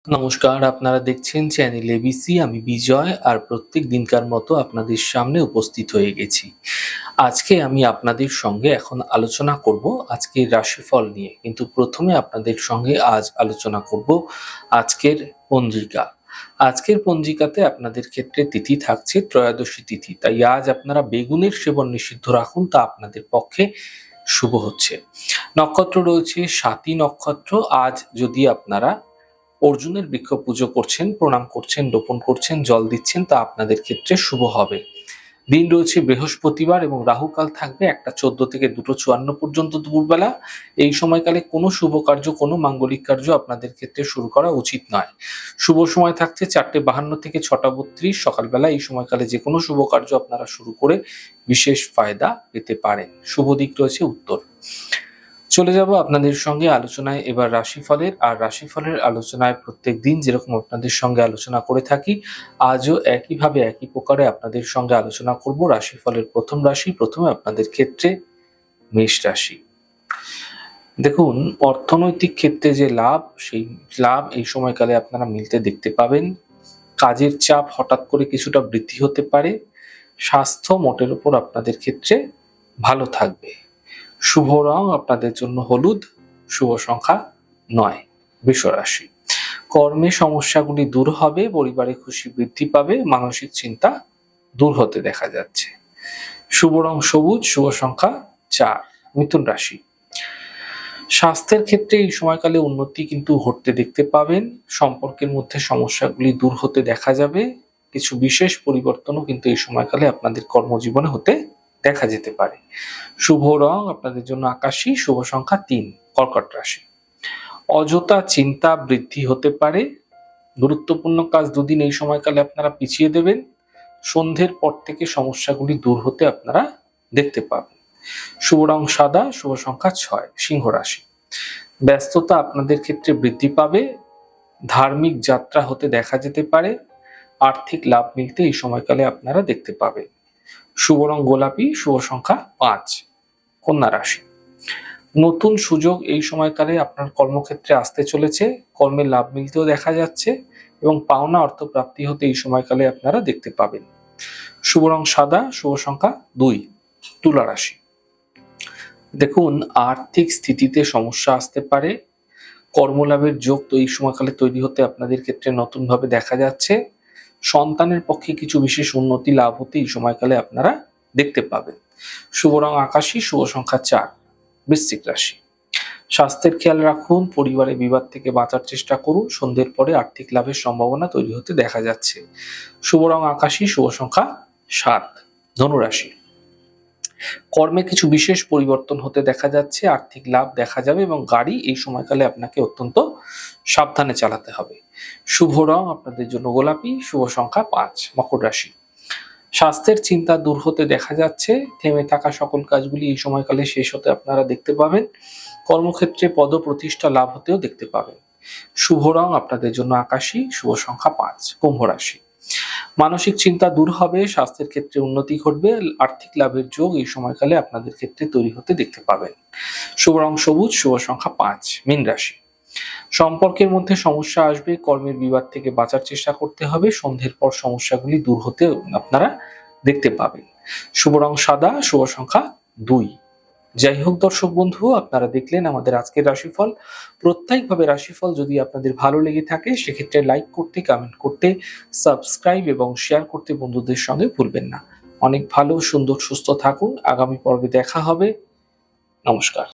নমস্কার, আপনারা দেখছেন চ্যানেল এবিসি। আমি বিজয় আর প্রত্যেক দিনকার মতো আপনাদের সামনে উপস্থিত হয়ে গেছি। আজকে আমি আপনাদের সঙ্গে এখন আলোচনা করব আজকের রাশিফল নিয়ে। কিন্তু প্রথমে আপনাদের সঙ্গে আজ আলোচনা করব আজকের পঞ্জিকা। আজকের পঞ্জিকাতে আপনাদের ক্ষেত্রে তিথি থাকছে ত্রয়োদশী তিথি। তাই আজ আপনারা বেগুনের সেবন নিষিদ্ধ রাখুন, তা আপনাদের পক্ষে শুভ হচ্ছে। নক্ষত্র রয়েছে স্বাতী নক্ষত্র। আজ যদি আপনারা অর্জুনের বৃক্ষ পুজো করছেন, প্রণাম করছেন, রোপণ করছেন, জল দিচ্ছেন, তা আপনাদের ক্ষেত্রে শুভ হবে। দিন রয়েছে বৃহস্পতিবার এবং রাহুকাল থাকবে 1টা 14 থেকে 2টো 54 পর্যন্ত দুপুরবেলা। এই সময়কালে কোনো শুভ কার্য, কোনো মাঙ্গলিক কার্য আপনাদের ক্ষেত্রে শুরু করা উচিত নয়। শুভ সময় থাকছে 4:52 থেকে 6:32 সকালবেলা। এই সময়কালে যে কোনো শুভ কার্য আপনারা শুরু করে বিশেষ ফায়দা পেতে পারেন। শুভ দিক রয়েছে উত্তর। চলে যাব আপনাদের সঙ্গে আলোচনায় এবার রাশিফলের। আর রাশিফলের আলোচনায় প্রত্যেক দিন যেরকম আপনাদের সঙ্গে আলোচনা করে থাকি, আজও একইভাবে একই প্রকারে আপনাদের সঙ্গে আলোচনা করব রাশিফলের প্রথম রাশি। প্রথমে আপনাদের ক্ষেত্রে মেষ রাশি। দেখুন, অর্থনৈতিক ক্ষেত্রে যে লাভ, সেই লাভ এই সময়কালে আপনারা মিলতে দেখতে পাবেন। কাজের চাপ হঠাৎ করে কিছুটা বৃদ্ধি হতে পারে। স্বাস্থ্য মোটের উপর আপনাদের ক্ষেত্রে ভালো থাকবে। শুভ রং আপনাদের জন্য হলুদ, শুভ সংখ্যা 9। বৃষ রাশি। কর্মে সমস্যাগুলি দূর হবে, পরিবারে খুশি বৃদ্ধি পাবে, মানসিক চিন্তা দূর হতে দেখা যাচ্ছে। শুভ রং সবুজ, শুভ সংখ্যা 4। মিথুন রাশি। স্বাস্থ্যের ক্ষেত্রে এই সময়কালে উন্নতি কিন্তু ঘটতে দেখতে পাবেন। সম্পর্কের মধ্যে সমস্যাগুলি দূর হতে দেখা যাবে। কিছু বিশেষ পরিবর্তনও কিন্তু এই সময়কালে আপনাদের কর্মজীবনে হতে দেখা যেতে পারে। শুভ রং আপনাদের জন্য আকাশী, শুভ সংখ্যা 3। কর্কট রাশি। অযথা চিন্তা বৃদ্ধি হতে পারে। গুরুত্বপূর্ণ কাজ দুদিন এই সময়কালে আপনারা পিছিয়ে দেবেন। সন্ধ্যের পর থেকে সমস্যাগুলি দূর হতে আপনারা দেখতে পাবেন। শুভ রং সাদা, শুভ সংখ্যা 6। সিংহ রাশি। ব্যস্ততা আপনাদের ক্ষেত্রে বৃদ্ধি পাবে। ধার্মিক যাত্রা হতে দেখা যেতে পারে। আর্থিক লাভ মিলতে এই সময়কালে আপনারা দেখতে পাবেন। শুভ রং গোলাপি, শুভ সংখ্যা 5। কন্যা রাশি। নতুন সুযোগ এই সময়কালে আপনার কর্মক্ষেত্রে আসতে চলেছে। কর্মে লাভ মিলতেও দেখা যাচ্ছে এবং পাওনা অর্থ প্রাপ্তি হতে এই সময়কালে আপনারা দেখতে পাবেন। শুভ রং সাদা, শুভ সংখ্যা 2। তুলা রাশি। দেখুন, আর্থিক স্থিতিতে সমস্যা আসতে পারে। কর্মলাভের যোগ তো এই সময়কালে তৈরি হতে আপনাদের ক্ষেত্রে নতুনভাবে দেখা যাচ্ছে। সন্তানের পক্ষে কিছু বিশেষ উন্নতি লাভ হতে এই সময়কালে আপনারা দেখতে পাবেন। শুভ রং আকাশী, শুভ সংখ্যা 4। বৃশ্চিক রাশি। স্বাস্থ্যের খেয়াল রাখুন, পরিবারে বিবাদ থেকে বাঁচার চেষ্টা করুন। সন্ধ্যের পরে আর্থিক লাভের সম্ভাবনা তৈরি হতে দেখা যাচ্ছে। শুভ রং আকাশী, শুভ সংখ্যা 7। ধনুরাশি। কর্মে কিছু বিশেষ পরিবর্তন হতে দেখা যাচ্ছে। আর্থিক লাভ দেখা যাবে এবং গাড়ি এই সময়কালে আপনাকে অত্যন্ত সাবধানে চালাতে হবে। শুভ রং আপনাদের জন্য গোলাপি, শুভ সংখ্যা 5। মকর রাশি। স্বাস্থ্যের চিন্তা দূর হতে দেখা যাচ্ছে। থেমে থাকা সকল কাজগুলি এই সময়কালে শেষ হতে আপনারা দেখতে পাবেন। কর্মক্ষেত্রে পদ প্রতিষ্ঠা লাভ হতেও দেখতে পাবেন। শুভ রং আপনাদের জন্য আকাশী, শুভ সংখ্যা 5। কুম্ভ রাশি। মানসিক চিন্তা দূর হবে, স্বাস্থ্যের ক্ষেত্রে উন্নতি ঘটবে, আর্থিক লাভের যোগ এই সময়কালে আপনাদের ক্ষেত্রে তৈরি হতে দেখতে পাবেন। শুভ রং সবুজ, শুভ সংখ্যা 5। মীন রাশি। সম্পর্কের মধ্যে সমস্যা আসবে, কর্মের বিবাদ থেকে বাঁচার চেষ্টা করতে হবে। সন্ধ্যের পর সমস্যাগুলি দূর হতে আপনারা দেখতে পাবেন। শুভ রং সাদা, শুভ সংখ্যা 2। যাই হোক দর্শক বন্ধু, আপনারা দেখলেন আমাদের আজকের রাশিফল। প্রত্যেকভাবে রাশিফল যদি আপনাদের ভালো লেগে থাকে, সেক্ষেত্রে লাইক করতে, কমেন্ট করতে, সাবস্ক্রাইব এবং শেয়ার করতে বন্ধুদের সঙ্গে ভুলবেন না। অনেক ভালো, সুন্দর, সুস্থ থাকুন। আগামী পর্বে দেখা হবে। নমস্কার।